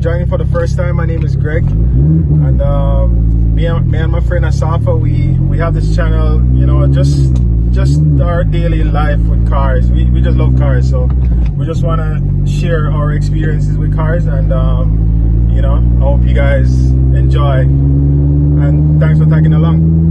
joining for the first time, my name is Greg, and me and my friend Asafa, we have this channel, you know, just our daily life with cars. We just love cars, so we just want to share our experiences with cars, and you know, I hope you guys enjoy, and thanks for tagging along.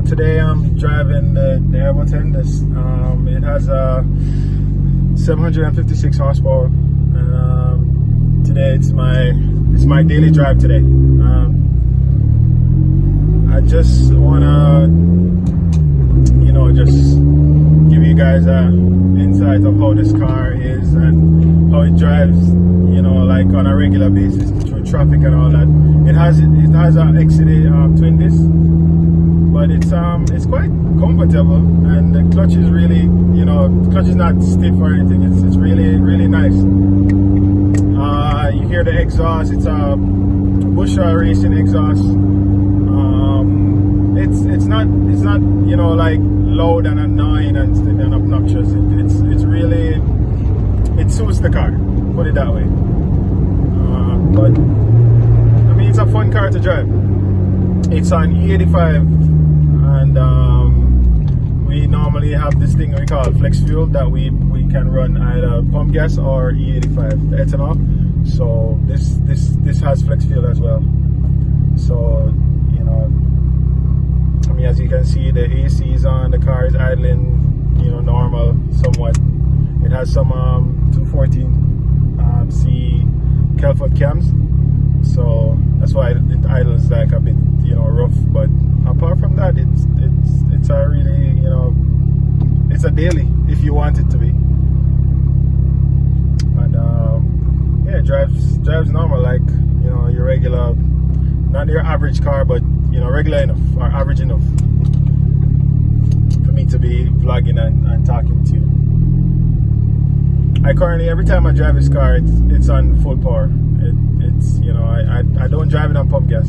Today I'm driving the Airbo 10. It has a 756 horsepower, and today it's my daily drive today. I just wanna, you know, just give you guys an insight of how this car is and how it drives, you know, like on a regular basis through traffic and all that. It has a XCD twin disc, but it's quite comfortable, and the clutch is really, you know, the clutch is not stiff or anything. It's really nice. You hear the exhaust. It's a Bushra racing exhaust. It's not you know, like loud and annoying and obnoxious. It's really, it suits the car, put it that way. But I mean, it's a fun car to drive. It's on E85. And we normally have this thing we call flex fuel that we can run either pump gas or E85, the ethanol. So this has flex fuel as well. So, you know, I mean, as you can see, the AC is on, the car is idling, you know, normal somewhat. It has some 214C Kelford cams, so that's why it idles like a bit, you know, rough. But apart from that, it's a really, you know, it's a daily if you want it to be. And yeah, it drives normal, like, you know, your regular, not your average car, but, you know, regular enough or average enough for me to be vlogging and talking to you. I currently, every time I drive this car, it's on full power. It's you know, I don't drive it on pump gas.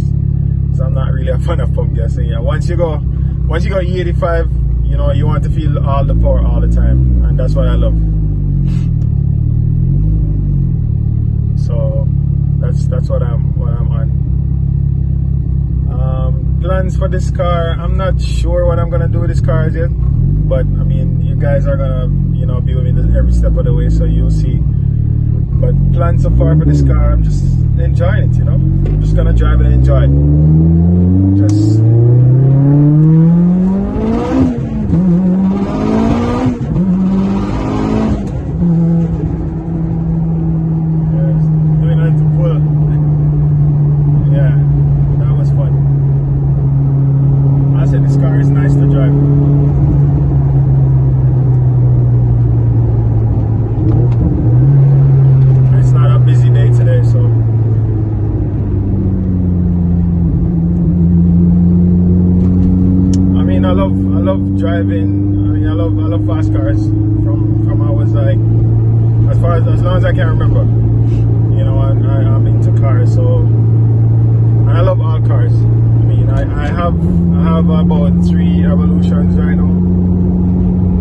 So I'm not really a fan of pump gas. And yeah, once you go E85, you know, you want to feel all the power all the time, and that's what I love. So that's what I'm on. Plans for this car, I'm not sure what I'm gonna do with this car yet, but I mean, you guys are gonna, you know, be with me every step of the way, so you'll see. But plans so far for this car, I'm just enjoying it, you know. I'm just gonna drive and enjoy it. Just doing it to pull. Yeah, that was fun. I said this car is nice to drive. I love driving. I mean, I love fast cars from I was like, as long as I can remember. You know, I'm into cars, so, and I love all cars. I mean, I have about 3 Evolutions right now,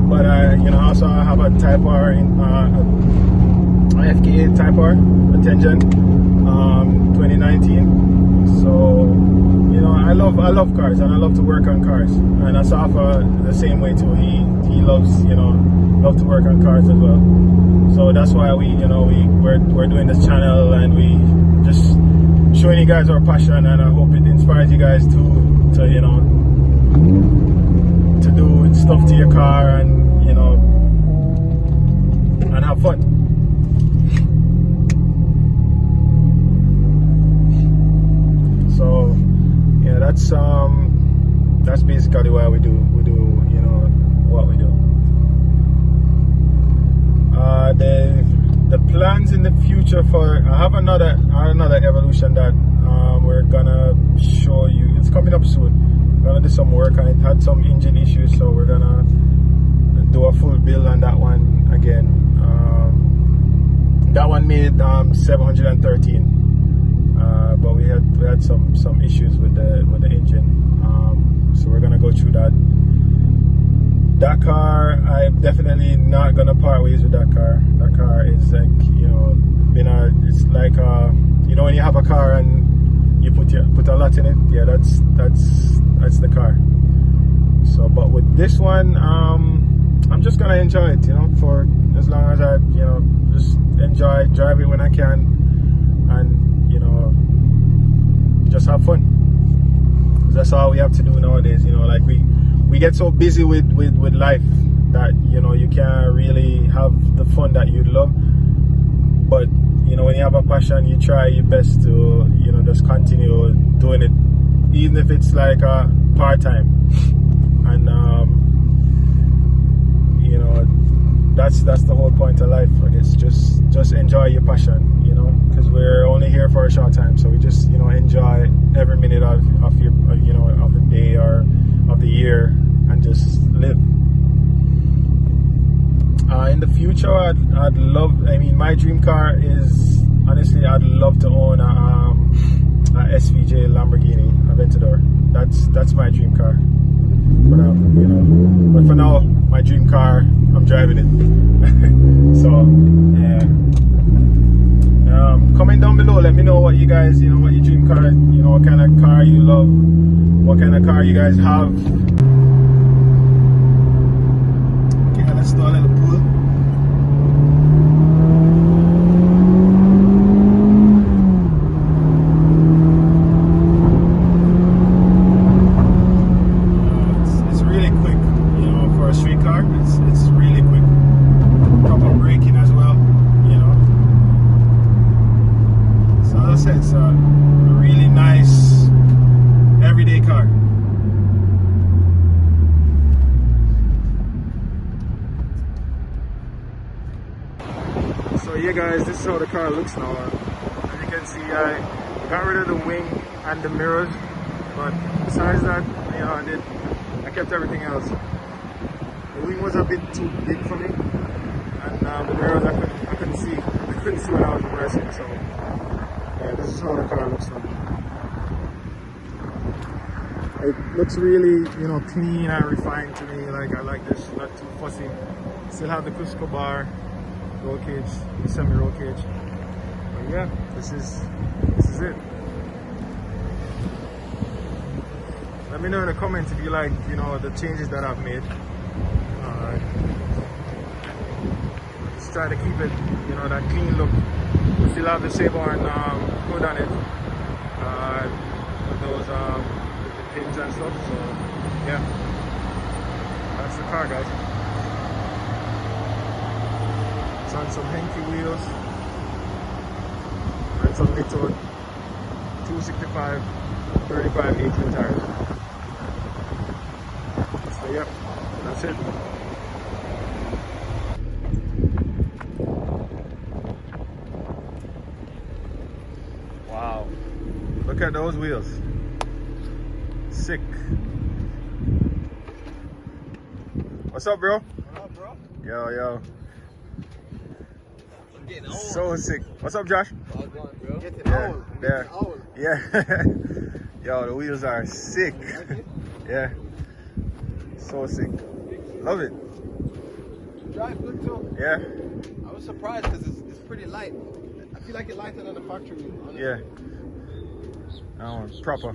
but you know, also I have a Type R in FK Type R, a 10 Gen, 2019. So, you know, I love cars, and I love to work on cars. And Asafa the same way too. He loves, you know, love to work on cars as well. So that's why we're doing this channel, and we just showing you guys our passion, and I hope it inspires you guys to you know, to do stuff to your car, and, you know, and have fun. So yeah, that's basically why we do you know what we do. The plans in the future for, I have another Evolution that we're gonna show you. It's coming up soon. We're gonna do some work on it. Had some engine issues, so we're gonna do a full build on that one again. That one made 713, but we had some issues with the engine. So we're gonna go through that. That car, I'm definitely not gonna part ways with that car. That car is like, you know, it's like you know, when you have a car and you put a lot in it, yeah, that's the car. So, but with this one, I'm just gonna enjoy it, you know, for as long as I, you know, just enjoy driving when I can, and you know, just have fun. That's all we have to do nowadays, you know. Like we get so busy with life that, you know, you can't really have the fun that you'd love. But you know, when you have a passion, you try your best to, you know, just continue doing it, even if it's like a part-time. And you know, that's the whole point of life, I guess. Just enjoy your passion, you know, because we're only here for a short time. So we just, you know, enjoy every minute of your, you know, of the day or of the year, and just live. In the future, I'd love, I mean, my dream car is, honestly, I'd love to own a SVJ Lamborghini Aventador. That's my dream car. But you know, but for now, my dream car, I'm driving it. So yeah. Comment down below, let me know what you guys, you know, what your dream car, you know, what kind of car you love, what kind of car you guys have. Okay, let's do a little pool. It's really quick, you know, for a street car. It's really quick. Proper braking as well, you know. So as I said, it's a really nice everyday car. So yeah guys, this is how the car looks now. As you can see, I got rid of the wing and the mirrors, but besides that, you know, I kept everything else. The wing was a bit too big for me, and the mirrors I couldn't see when I was reversing. So yeah, this is how the car looks now. It looks really, you know, clean and refined to me. Like, I like this, not too fussy. Still have the Cusco bar, roll cage, semi-roll cage. But yeah, this is it. Let me know in the comments if you like, you know, the changes that I've made. Just try to keep it, you know, that clean look. We still have the Saborn hood on it. With those pins and stuff. So yeah, that's the car, guys. It's on some Henke wheels and some little 265 35 18 tires. So yeah, that's it. Wow, look at those wheels. Sick. What's up, bro? What up, bro? Yo. I'm getting old. So sick. What's up, Josh? How's it going, bro? Getting old. Getting old. Yeah. Yo, the wheels are sick. Yeah. So sick. Love it. Drive good too. Yeah. I was surprised because it's pretty light. I feel like it's lighter than the factory. Honestly. Yeah. Proper.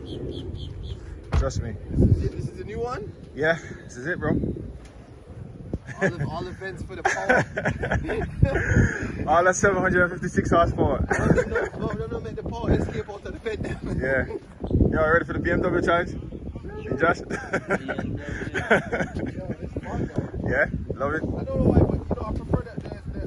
Trust me. This is the new one? Yeah, this is it, bro. All the vents for the power. All that 756 horsepower. No, make the power escape out of the vent. Yeah. Y'all ready for the BMW charge? Hey, Josh? Yeah, love it. I don't know why, but you know, I prefer the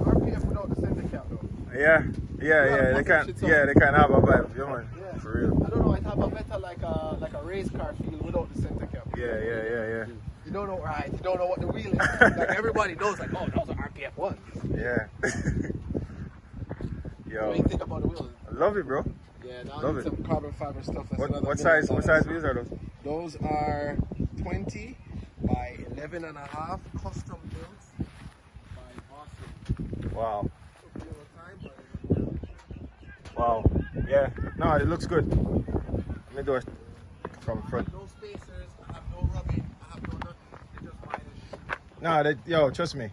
RPF without the center cap though. Yeah. They can't have a vibe, you know, man. Yeah. For real. I don't know, I have a better like a race car feel without the center cap. Yeah. You don't know, right? You don't know what the wheel is. Like everybody knows, like, oh, those are RPF ones. Yeah. Yo. What do you think about the wheels? I love it, bro. Yeah, now Love I need it. some carbon fiber stuff. What size wheels are those? Those are 20 by 11 and a half, custom built by Boston. Wow. Wow. Yeah. No, it looks good. Let me do it from front. No spacers, I have no rubbing, I have no nothing. They just minus. Nah, yo, trust me.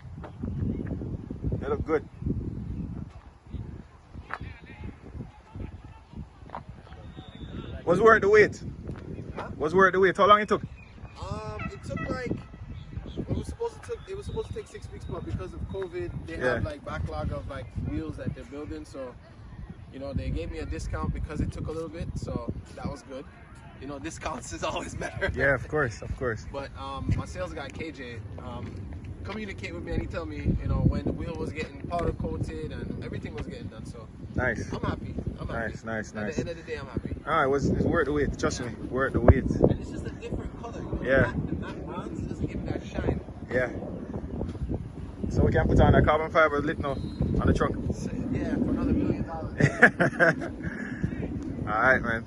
They look good. Was worth the wait? Huh? Was worth the wait? How long it took? It took like it was supposed to take 6 weeks, but because of COVID, they have like backlog of like wheels that they're building. So, you know, they gave me a discount because it took a little bit, so that was good. You know, discounts is always better. Yeah, of course, of course. But my sales guy KJ communicate with me and he tell me, you know, when the wheel was getting powder coated and everything was getting done. So Nice. I'm happy. Nice. At the end of the day, I'm happy. Alright, it's worth the wait. Trust me, worth the wait. And it's just a different color. You know, Yeah. The matte bronze, it doesn't give that shine. Yeah. So we can put on a carbon fiber lit now on the trunk. So, yeah, for another $1 million. Alright, man.